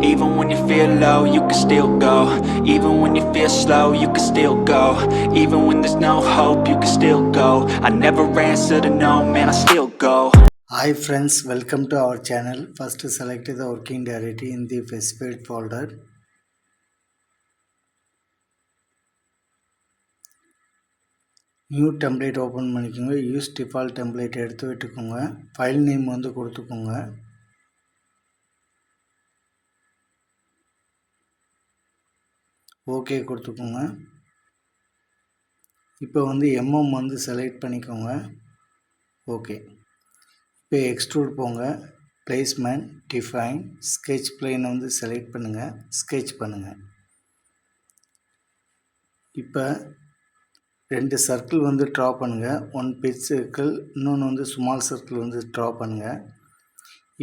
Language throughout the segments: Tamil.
Even when you feel low, you can still go. Even when you feel slow, you can still go. Even when there's no hope, you can still go. I never answer to no, man, I still go. Hi friends, welcome to our channel. First select the working directory in the specified folder. New template open பண்ணிக்கோங்க. use default template எடுத்து விட்டுக்கோங்க. file name வந்து கொடுத்துக்கோங்க. ஓகே கொடுத்துக்கோங்க. இப்போ வந்து mm வந்து செலக்ட் பண்ணிக்கோங்க. ஓகே. இப்போ எக்ஸ்ட்ரூட் போங்க. பிளேஸ்மெண்ட், டிஃபைன், ஸ்கெட்ச் பிளேன் வந்து செலக்ட் பண்ணுங்க. ஸ்கெட்ச் பண்ணுங்க. இப்போ ரெண்டு சர்க்கிள் வந்து ட்ரா பண்ணுங்கள். ஒன் பிக் சர்க்கிள், இன்னொன்று வந்து ஸ்மால் சர்க்கிள் வந்து ட்ரா பண்ணுங்கள்.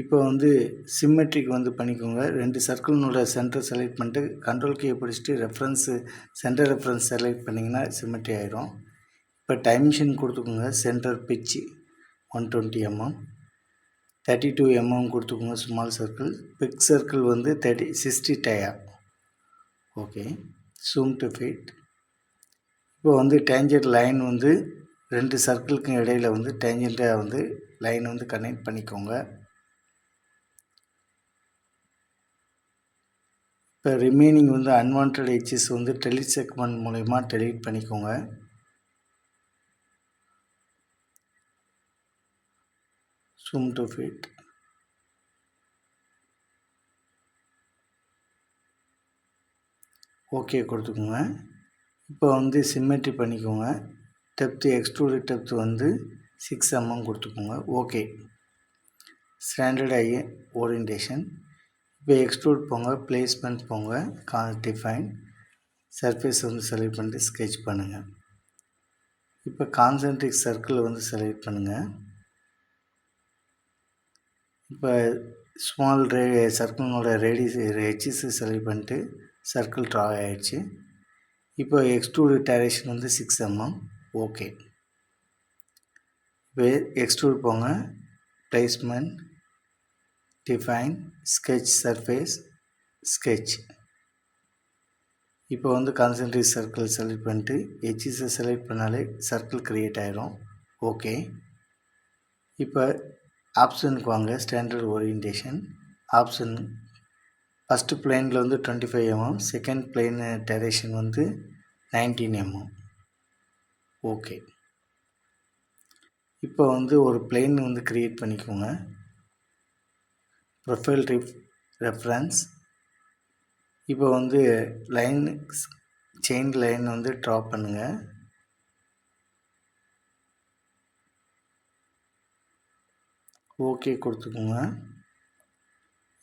இப்போ வந்து சிம்மெட்ரிக் வந்து பண்ணிக்கோங்க. ரெண்டு சர்க்கிள்னோட சென்டர் செலக்ட் பண்ணிட்டு கண்ட்ரோல் கீயை பிடிச்சிட்டு ரெஃபரன்ஸு சென்டர் ரெஃபரன்ஸ் செலக்ட் பண்ணிங்கன்னா சிம்மெட்ரி ஆகிடும். இப்போ டைமென்ஷன் கொடுத்துக்கோங்க. சென்டர் பிச்சு 120 mm, 32 mm கொடுத்துக்கோங்க. ஸ்மால் சர்க்கிள், பிக் சர்க்கிள் வந்து 60 dia. Okay, zoom to fit. இப்போ வந்து டேஞ்சன்ட் லைன் வந்து ரெண்டு சர்க்கிளுக்கும் இடையில் வந்து டேஞ்சண்ட்டாக வந்து லைன் வந்து கனெக்ட் பண்ணிக்கோங்க. இப்போ ரிமைனிங் வந்து அன்வான்ட் எட்ஜஸ் வந்து டெலிட் செக்மெண்ட் மூலயமா டெலிட் பண்ணிக்கோங்க. Zoom to fit. ஓகே கொடுத்துக்கோங்க. இப்போ வந்து சிம்மெட்ரி பண்ணிக்கோங்க. டெப்த்து எக்ஸ்ட்ரூட் டெப்த்து வந்து 6 mm கொடுத்துக்கோங்க. ஓகே. Standard I orientation. இப்போ எக்ஸ்ட்ரூட் போங்க, பிளேஸ்மெண்ட் போங்க, டிஃபைன், சர்ஃபேஸ் வந்து செலக்ட் பண்ணிட்டு ஸ்கெட்ச் பண்ணுங்கள். இப்போ கான்சென்ட்ரிக் சர்க்கிள் வந்து செலக்ட் பண்ணுங்கள். இப்போ ஸ்மால் சர்க்கிளோட எட்ஜஸ் செலக்ட் பண்ணிட்டு சர்க்கிள் ட்ரா ஆகிடுச்சு. இப்போ எக்ஸ்ட்ரூட் டைரக்ஷன் வந்து 6 mm. ஓகே. இப்போ எக்ஸ்ட்ரூட் போங்க, placement, define, sketch surface, sketch. இப்போ வந்து கான்சென்ட்ரிக் சர்க்கிள் செலக்ட் பண்ணிட்டு எட்ஜஸை செலக்ட் பண்ணாலே சர்க்கிள் க்ரியேட் ஆகிடும். ஓகே. இப்போ ஆப்ஷனுக்கு வாங்க. Standard orientation option. ஃபஸ்ட்டு பிளேனில் வந்து 25 mm, செகண்ட் பிளேன் டைரக்ஷன் வந்து 19 mm. ஓகே. இப்போ வந்து ஒரு பிளேன் வந்து க்ரியேட் பண்ணிக்கோங்க. Profile reference. இப்போ வந்து லைன் செயின் லைன் வந்து ட்ரா பண்ணுங்கள். ஓகே கொடுத்துக்கோங்க.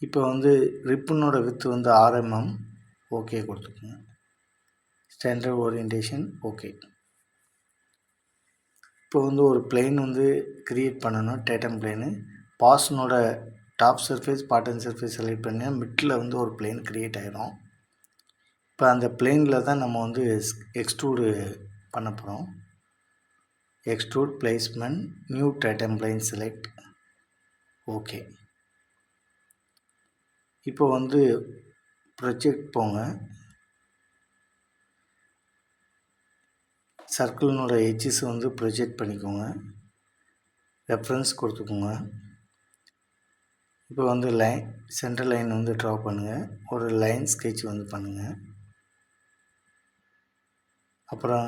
இப்போ வந்து ரிப்பனோட வித்து வந்து 6 mm. ஓகே கொடுத்துக்கோங்க. Standard orientation. ஓகே. இப்போ வந்து ஒரு பிளேன் வந்து க்ரியேட் பண்ணணும். Datum plane. பாஸ்னோட top surface, bottom surface select பண்ணி மிட்டில் வந்து ஒரு பிளேன் க்ரியேட் ஆகிடும். இப்போ அந்த பிளேனில் தான் நம்ம வந்து எக்ஸ்ட்ரூடு பண்ண போகிறோம். Extrude, placement, new datum plane select. Okay. இப்போ வந்து ப்ரொஜெக்ட் போங்க. சர்க்கிளினோட எட்ஜஸ் வந்து ப்ரொஜெக்ட் பண்ணிக்கோங்க. ரெஃபரன்ஸ் கொடுத்துக்கோங்க. இப்போ வந்து லைன் சென்டர் லைன் வந்து ட்ரா பண்ணுங்கள். ஒரு லைன் ஸ்கெட்ச் வந்து பண்ணுங்கள். அப்புறம்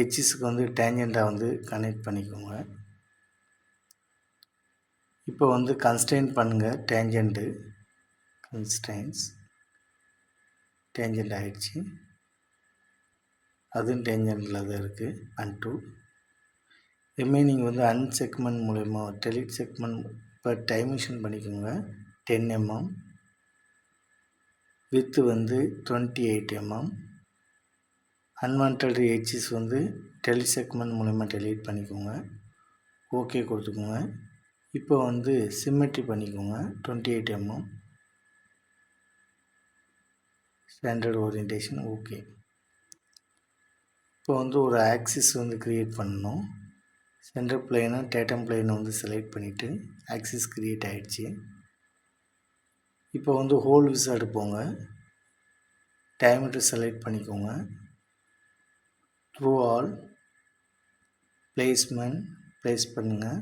எட்ஜஸுக்கு வந்து டேஞ்சண்ட்டாக வந்து கனெக்ட் பண்ணிக்கோங்க. இப்போ வந்து கன்ஸ்ட்ரெயின் பண்ணுங்கள். டேஞ்சண்ட்டு கன்ஸ்ட்ரெயின்ஸ் டேஞ்சண்ட் ஆகிடுச்சு. அதுவும் டேஞ்சண்டில் தான் இருக்குது. அன்டூ. ரிமைனிங் வந்து அன்செக்மெண்ட் மூலயமா டெலிட் செக்மெண்ட். இப்போ டைமென்ஷன் பண்ணிக்கோங்க. 10 mm. வித்து வந்து 28 mm. அன்வான்ட் எட்ஜஸ் வந்து டெலிட் செக்மெண்ட் மூலயமா டெலிட் பண்ணிக்கோங்க. ஓகே கொடுத்துக்கோங்க. இப்போ வந்து சிம்மெட்ரி பண்ணிக்கோங்க. 28 mm. Standard orientation. ஓகே. இப்போ வந்து ஒரு ஆக்சிஸ் வந்து க்ரியேட் பண்ணணும். சென்டர் பிளேனை டேட்டம் பிளேனை வந்து செலக்ட் பண்ணிவிட்டு ஆக்சிஸ் க்ரியேட் ஆகிடுச்சு. இப்போ வந்து ஹோல் விசார்டு போங்க, டயமீட்டர் செலக்ட் பண்ணிக்கோங்க, த்ரூ ஆல் பிளேஸ்மெண்ட் ப்ளேஸ் பண்ணுங்கள்.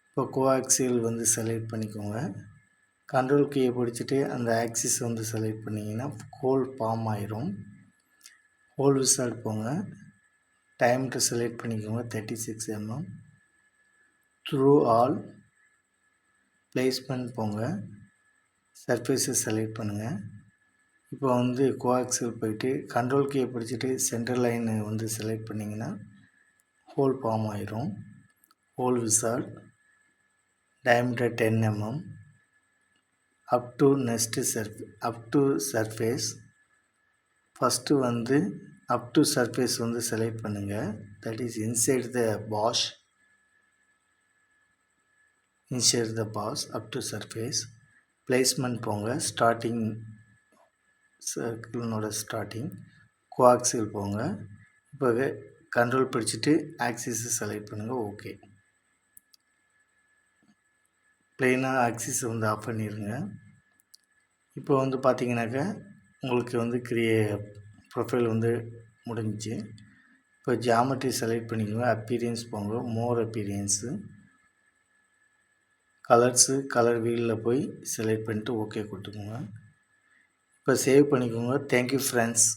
இப்போ கோஆக்சியல் வந்து செலக்ட் பண்ணிக்கோங்க, கண்ட்ரோல் கீயை பிடிச்சிட்டு அந்த ஆக்சிஸ் வந்து செலக்ட் பண்ணிங்கன்னா ஹோல் ஃபார்ம் ஆயிரும். ஹோல் விசார்டு போங்க, டயமீட்டர் செலக்ட் பண்ணிக்கோங்க 36 mm, த்ரூ ஆல் பிளேஸ்மெண்ட் போங்க, சர்ஃபேஸை செலக்ட் பண்ணுங்கள். இப்போ வந்து கோஆக்சியல் போயிட்டு கண்ட்ரோல் கீயை பிடிச்சிட்டு சென்டர் லைன் வந்து செலக்ட் பண்ணிங்கன்னா ஹோல் ஃபார்ம் ஆயிரும். Hole wizard diameter 10 mm, up to surface first வந்து அப் டு சர்ஃபேஸ் வந்து செலக்ட் பண்ணுங்கள், that is inside the boss up to surface. Placement போங்க, ஸ்டார்டிங் சர்க்கிளினோட ஸ்டார்டிங், கோஆக்சியல் போங்க. இப்போ கண்ட்ரோல் பிடிச்சிட்டு ஆக்சிஸை செலக்ட் பண்ணுங்கள். ஓகே, ப்ளெயினாக ஆக்சிஸை வந்து ஆஃப் பண்ணிடுங்க. இப்போ வந்து பார்த்தீங்கன்னாக்கா உங்களுக்கு வந்து ப்ரொஃபைல் வந்து முடிஞ்சிச்சு. இப்போ ஜியாமெட்ரி செலக்ட் பண்ணிக்கோங்க, அப்பீரியன்ஸ் போங்க, மோர் அப்பீரியன்ஸு, கலர் வீலில் போய் செலக்ட் பண்ணிட்டு ஓகே கொடுத்துக்கோங்க. இப்போ சேவ் பண்ணிக்கோங்க. Thank you friends.